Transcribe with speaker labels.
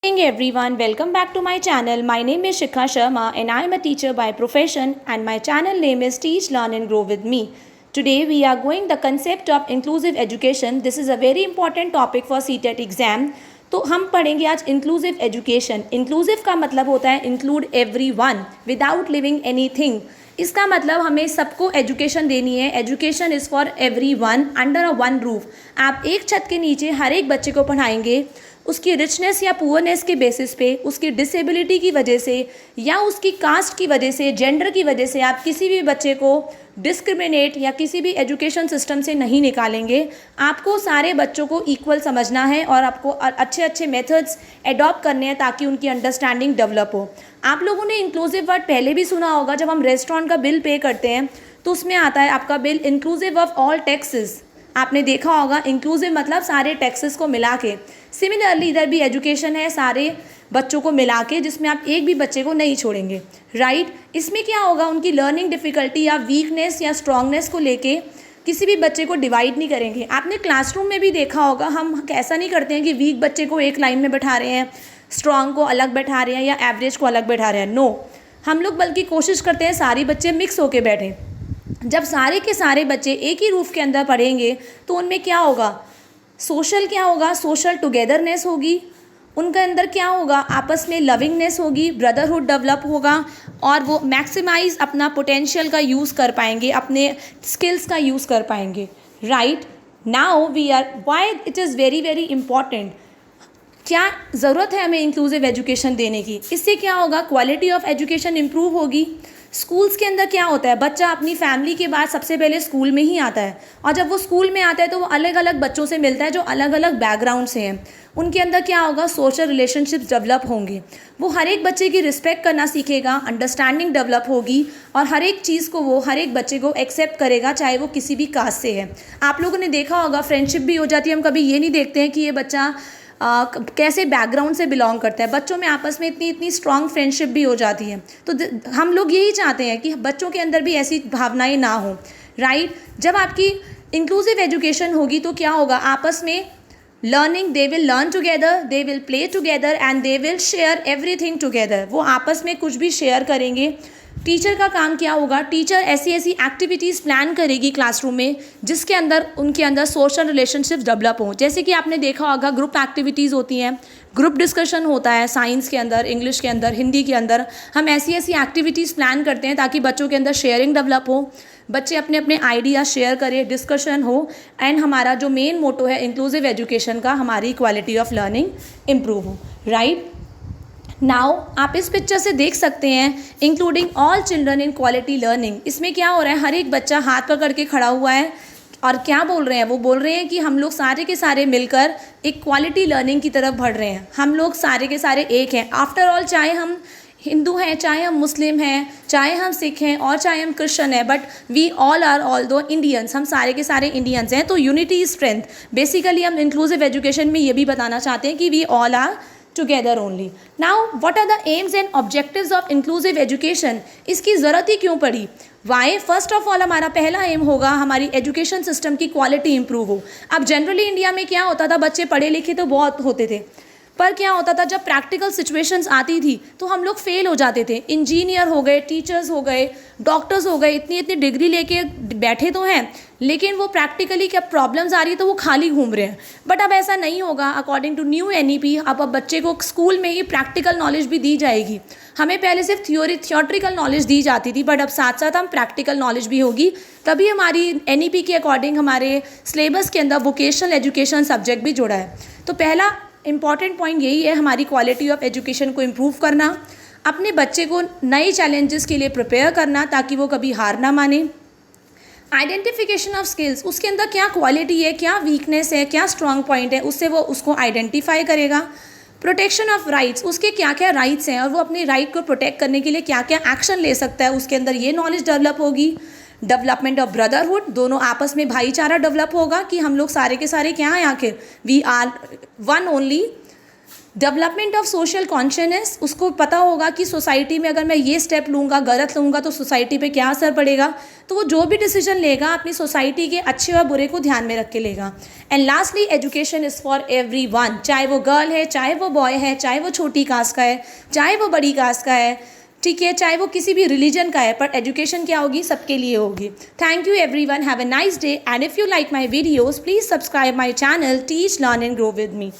Speaker 1: Morning everyone, welcome back to my channel. My name is Shikha Sharma and I am a teacher by profession and my channel name is Teach, Learn and Grow with me. Today we are going the concept of inclusive education. This is a very important topic for CTET exam. तो हम पढ़ेंगे आज inclusive education. Inclusive का मतलब होता है include everyone without leaving anything. इसका मतलब हमें सबको एजुकेशन देनी है. Education is for everyone under a one roof. आप एक छत के नीचे हर एक बच्चे को पढ़ाएंगे. उसकी रिचनेस या पुअरनेस के बेसिस पे, उसकी डिसेबिलिटी की वजह से या उसकी कास्ट की वजह से, जेंडर की वजह से आप किसी भी बच्चे को डिस्क्रिमिनेट या किसी भी एजुकेशन सिस्टम से नहीं निकालेंगे. आपको सारे बच्चों को इक्वल समझना है और आपको अच्छे अच्छे मेथड्स एडॉप्ट करने हैं ताकि उनकी अंडरस्टैंडिंग डेवलप हो. आप लोगों ने इंक्लूसिव वर्ड पहले भी सुना होगा. जब हम रेस्टोरेंट का बिल पे करते हैं तो उसमें आता है आपका bill inclusive of all taxes. आपने देखा होगा इंक्लूसिव मतलब सारे टैक्सेस को मिला के. सिमिलरली इधर भी एजुकेशन है सारे बच्चों को मिला के, जिसमें आप एक भी बच्चे को नहीं छोड़ेंगे. राइट. इसमें क्या होगा, उनकी लर्निंग डिफ़िकल्टी या वीकनेस या स्ट्रांगनेस को लेके किसी भी बच्चे को डिवाइड नहीं करेंगे. आपने क्लासरूम में भी देखा होगा, हम ऐसा नहीं करते हैं कि वीक बच्चे को एक लाइन में बैठा रहे हैं, स्ट्रांग को अलग बैठा रहे हैं या एवरेज को अलग बैठा रहे हैं. नो, हम लोग बल्कि कोशिश करते हैं सारे बच्चे मिक्स होके बैठें. जब सारे के सारे बच्चे एक ही रूफ के अंदर पढ़ेंगे तो उनमें क्या होगा, सोशल क्या होगा, सोशल टुगेदरनेस होगी. उनके अंदर क्या होगा, आपस में लविंगनेस होगी, ब्रदरहुड डेवलप होगा और वो मैक्सिमाइज अपना पोटेंशियल का यूज़ कर पाएंगे, अपने स्किल्स का यूज़ कर पाएंगे. Right. Now we are why it is very very important. क्या ज़रूरत है हमें इंक्लूसिव एजुकेशन देने की. इससे क्या होगा, क्वालिटी ऑफ एजुकेशन इम्प्रूव होगी. स्कूल्स के अंदर क्या होता है, बच्चा अपनी फैमिली के बाद सबसे पहले स्कूल में ही आता है और जब वो स्कूल में आता है तो वो अलग अलग बच्चों से मिलता है जो अलग अलग बैकग्राउंड से हैं. उनके अंदर क्या होगा, सोशल रिलेशनशिप्स डेवलप होंगे. वो हर एक बच्चे की रिस्पेक्ट करना सीखेगा, अंडरस्टैंडिंग डेवलप होगी और हर एक चीज़ को वो हर एक बच्चे को एक्सेप्ट करेगा चाहे वो किसी भी कास्ट से है. आप लोगों ने देखा होगा फ्रेंडशिप भी हो जाती है. हम कभी ये नहीं देखते हैं कि ये बच्चा कैसे बैकग्राउंड से बिलोंग करता है. बच्चों में आपस में इतनी इतनी स्ट्रॉन्ग फ्रेंडशिप भी हो जाती है. तो हम लोग यही चाहते हैं कि बच्चों के अंदर भी ऐसी भावनाएं ना हो. राइट. जब आपकी इंक्लूसिव एजुकेशन होगी तो क्या होगा, आपस में learning, they will learn together, they will play together and they will share everything together. वो आपस में कुछ भी शेयर करेंगे. टीचर का काम क्या होगा, टीचर ऐसी ऐसी एक्टिविटीज़ प्लान करेगी क्लासरूम में जिसके अंदर उनके अंदर सोशल रिलेशनशिप्स डेवलप हों. जैसे कि आपने देखा होगा ग्रुप एक्टिविटीज़ होती हैं, ग्रुप डिस्कशन होता है साइंस के अंदर, इंग्लिश के अंदर, हिंदी के अंदर. हम ऐसी ऐसी एक्टिविटीज़ प्लान करते हैं ताकि बच्चों के अंदर शेयरिंग डेवलप हो, बच्चे अपने अपने आइडियाज़ शेयर करें, डिस्कशन हो एंड हमारा जो मेन मोटो है इंक्लूसिव एजुकेशन का, हमारी क्वालिटी ऑफ लर्निंग इम्प्रूव हो. राइट. नाउ आप इस पिक्चर से देख सकते हैं including all children in quality learning. इसमें क्या हो रहा है, हर एक बच्चा हाथ पकड़ के खड़ा हुआ है और क्या बोल रहे हैं, वो बोल रहे हैं कि हम लोग सारे के सारे मिलकर एक क्वालिटी लर्निंग की तरफ बढ़ रहे हैं. हम लोग सारे के सारे एक हैं. आफ्टर ऑल चाहे हम हिंदू हैं, चाहे हम मुस्लिम हैं, चाहे हम सिख हैं और चाहे हम क्रिश्चियन हैं, but we all are all though Indians. हम सारे के सारे इंडियंस हैं. तो यूनिटी इज स्ट्रेंथ. बेसिकली हम इंक्लूसिव एजुकेशन में ये भी बताना चाहते हैं कि we all are together only. Now what are the aims and objectives of inclusive education? इसकी ज़रूरत ही क्यों पड़ी? Why? फर्स्ट ऑफ ऑल हमारा पहला एम होगा हमारी एजुकेशन सिस्टम की क्वालिटी इंप्रूव हो. अब जनरली इंडिया में क्या होता था, बच्चे पढ़े लिखे तो बहुत होते थे, पर क्या होता था जब प्रैक्टिकल सिचुएशंस आती थी तो हम लोग फेल हो जाते थे. इंजीनियर हो गए, टीचर्स हो गए, डॉक्टर्स हो गए, इतनी इतनी डिग्री लेके बैठे तो हैं लेकिन वो प्रैक्टिकली क्या प्रॉब्लम्स आ रही है तो वो खाली घूम रहे हैं. बट अब ऐसा नहीं होगा. अकॉर्डिंग टू न्यू एनईपी अब बच्चे को स्कूल में ही प्रैक्टिकल नॉलेज भी दी जाएगी. हमें पहले सिर्फ थियोरिटिकल नॉलेज दी जाती थी, बट अब साथ साथ हम प्रैक्टिकल नॉलेज भी होगी. तभी हमारी एनईपी के अकॉर्डिंग हमारे सिलेबस के अंदर वोकेशनल एजुकेशन सब्जेक्ट भी जोड़ा है. तो पहला इंपॉर्टेंट पॉइंट यही है, हमारी क्वालिटी ऑफ एजुकेशन को इम्प्रूव करना, अपने बच्चे को नए चैलेंजेस के लिए प्रिपेयर करना ताकि वो कभी हार ना माने. आइडेंटिफिकेशन ऑफ स्किल्स, उसके अंदर क्या क्वालिटी है, क्या वीकनेस है, क्या स्ट्रॉन्ग पॉइंट है, उससे वो उसको आइडेंटिफाई करेगा. प्रोटेक्शन ऑफ राइट्स, उसके क्या क्या राइट्स हैं और वो अपने राइट को प्रोटेक्ट करने के लिए क्या क्या एक्शन ले सकता है, उसके अंदर ये नॉलेज डेवलप होगी. डेवलपमेंट ऑफ ब्रदरहुड, दोनों आपस में भाईचारा डेवलप होगा कि हम लोग सारे के सारे क्या हैं, आखिर we are one only. Development of social consciousness, उसको पता होगा कि सोसाइटी में अगर मैं ये स्टेप लूँगा, गलत लूँगा तो सोसाइटी पे क्या असर पड़ेगा, तो वो जो भी डिसीजन लेगा अपनी सोसाइटी के अच्छे और बुरे को ध्यान में रख के लेगा। And lastly, education is for everyone, चाहे वो गर्ल है, चाहे वो बॉय है, चाहे वो छोटी कास्ट का है, चाहे वो बड़ी कास्ट का है, ठीक है, चाहे वो किसी भी रिलीजन का है, पर एजुकेशन क्या होगी, सबके लिए होगी। Thank you everyone, have a nice day, and if you like my videos please subscribe my channel teach learn and grow with me.